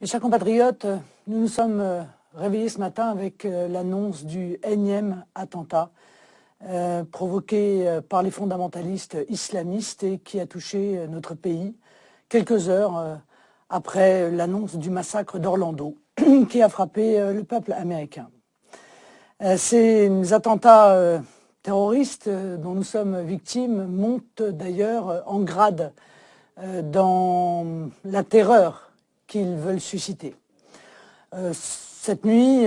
Mes chers compatriotes, nous nous sommes réveillés ce matin avec l'annonce du énième attentat provoqué par les fondamentalistes islamistes et qui a touché notre pays quelques heures après l'annonce du massacre d'Orlando qui a frappé le peuple américain. Ces attentats terroristes dont nous sommes victimes montent d'ailleurs en grade dans la terreur qu'ils veulent susciter. Cette nuit,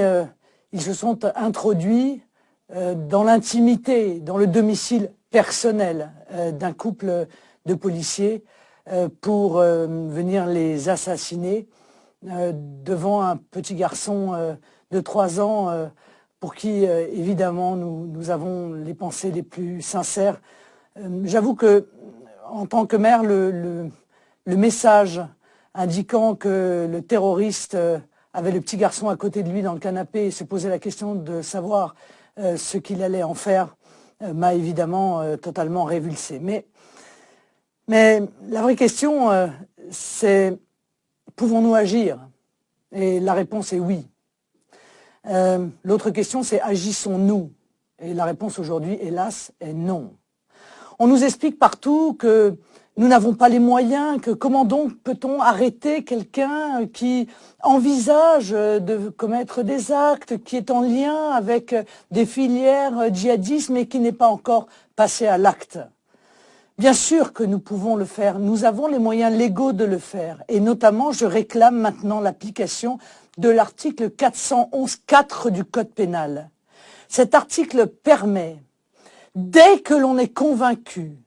ils se sont introduits dans l'intimité, dans le domicile personnel d'un couple de policiers pour venir les assassiner devant un petit garçon de 3 ans pour qui, évidemment, nous avons les pensées les plus sincères. J'avoue que, en tant que mère, le message indiquant que le terroriste avait le petit garçon à côté de lui dans le canapé et se posait la question de savoir ce qu'il allait en faire, m'a évidemment totalement révulsé. Mais la vraie question, c'est pouvons-nous agir? Et la réponse est oui. L'autre question, c'est agissons-nous? Et la réponse aujourd'hui, hélas, est non. On nous explique partout que nous n'avons pas les moyens, que comment donc peut-on arrêter quelqu'un qui envisage de commettre des actes, qui est en lien avec des filières djihadistes, mais qui n'est pas encore passé à l'acte. Bien sûr que nous pouvons le faire, nous avons les moyens légaux de le faire. Et notamment, je réclame maintenant l'application de l'article 411-4 du Code pénal. Cet article permet, dès que l'on est convaincu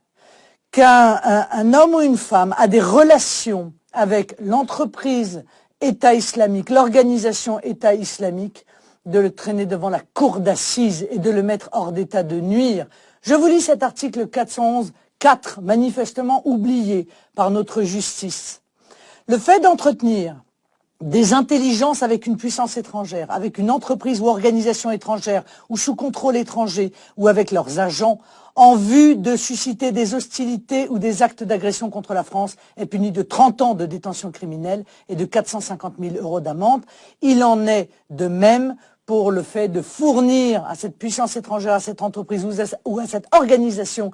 qu'un homme ou une femme a des relations avec l'entreprise État islamique, l'organisation État islamique, de le traîner devant la cour d'assises et de le mettre hors d'état de nuire. Je vous lis cet article 411-4, manifestement oublié par notre justice. Le fait d'entretenir des intelligences avec une puissance étrangère, avec une entreprise ou organisation étrangère, ou sous contrôle étranger, ou avec leurs agents, en vue de susciter des hostilités ou des actes d'agression contre la France, est puni de 30 ans de détention criminelle et de 450 000 € d'amende. Il en est de même pour le fait de fournir à cette puissance étrangère, à cette entreprise ou à cette organisation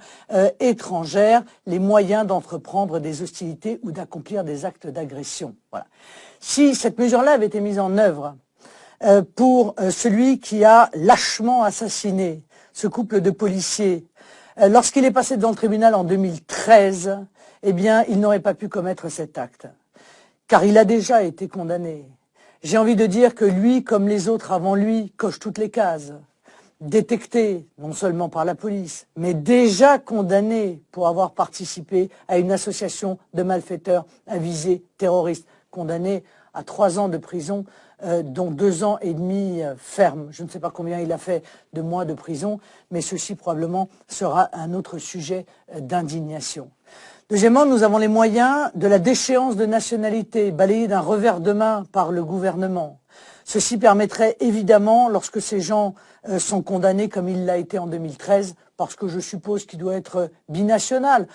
étrangère les moyens d'entreprendre des hostilités ou d'accomplir des actes d'agression. Voilà. Si cette mesure-là avait été mise en œuvre pour celui qui a lâchement assassiné ce couple de policiers, lorsqu'il est passé devant le tribunal en 2013, eh bien, il n'aurait pas pu commettre cet acte, car il a déjà été condamné. J'ai envie de dire que lui, comme les autres avant lui, coche toutes les cases. Détecté, non seulement par la police, mais déjà condamné pour avoir participé à une association de malfaiteurs à visée terroriste, condamné à 3 ans de prison, dont 2 ans et demi ferme. Je ne sais pas combien il a fait de mois de prison, mais ceci probablement sera un autre sujet d'indignation. Deuxièmement, nous avons les moyens de la déchéance de nationalité, balayée d'un revers de main par le gouvernement. Ceci permettrait évidemment, lorsque ces gens sont condamnés comme il l'a été en 2013, parce que je suppose qu'il doit être binational,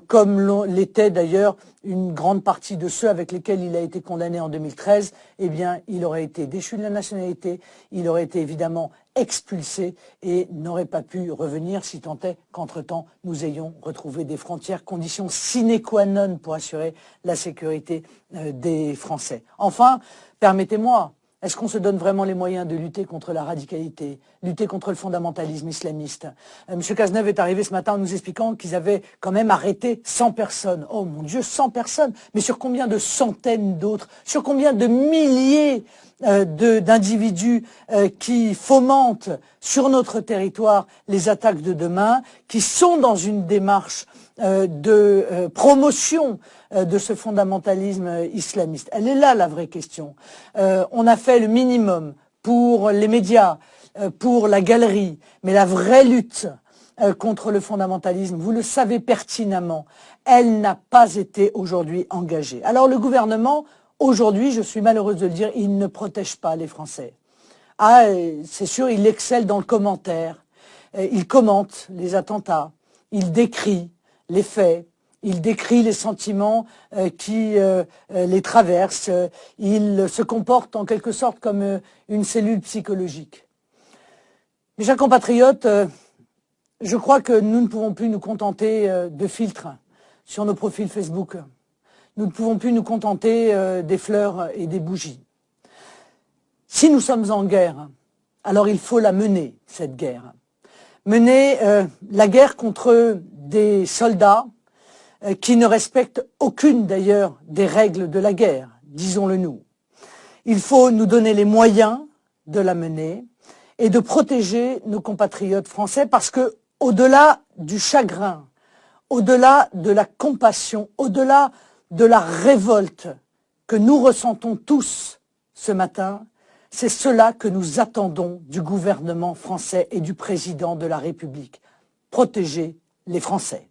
comme l'était d'ailleurs une grande partie de ceux avec lesquels il a été condamné en 2013, eh bien, il aurait été déchu de la nationalité, il aurait été évidemment expulsé et n'aurait pas pu revenir si tant est qu'entre-temps nous ayons retrouvé des frontières, conditions sine qua non pour assurer la sécurité des Français. Enfin, permettez-moi, est-ce qu'on se donne vraiment les moyens de lutter contre la radicalité, lutter contre le fondamentalisme islamiste? M. Cazeneuve est arrivé ce matin en nous expliquant qu'ils avaient quand même arrêté 100 personnes. Oh mon Dieu, 100 personnes! Mais sur combien de centaines d'autres? Sur combien de milliers d'individus qui fomentent sur notre territoire les attaques de demain, qui sont dans une démarche de promotion de ce fondamentalisme islamiste. Elle est là la vraie question. On a fait le minimum pour les médias, pour la galerie, mais la vraie lutte contre le fondamentalisme, vous le savez pertinemment, elle n'a pas été aujourd'hui engagée. Alors le gouvernement, aujourd'hui, je suis malheureuse de le dire, il ne protège pas les Français. Ah, c'est sûr, il excelle dans le commentaire, il commente les attentats, il décrit les faits, il décrit les sentiments qui les traversent, il se comporte en quelque sorte comme une cellule psychologique. Mes chers compatriotes, je crois que nous ne pouvons plus nous contenter de filtres sur nos profils Facebook. Nous ne pouvons plus nous contenter des fleurs et des bougies. Si nous sommes en guerre, alors il faut la mener, cette guerre. Mener la guerre contre des soldats qui ne respectent aucune d'ailleurs des règles de la guerre, disons-le nous. Il faut nous donner les moyens de la mener et de protéger nos compatriotes français parce que, au-delà du chagrin, au-delà de la compassion, au-delà de la révolte que nous ressentons tous ce matin, c'est cela que nous attendons du gouvernement français et du président de la République. Protéger les Français.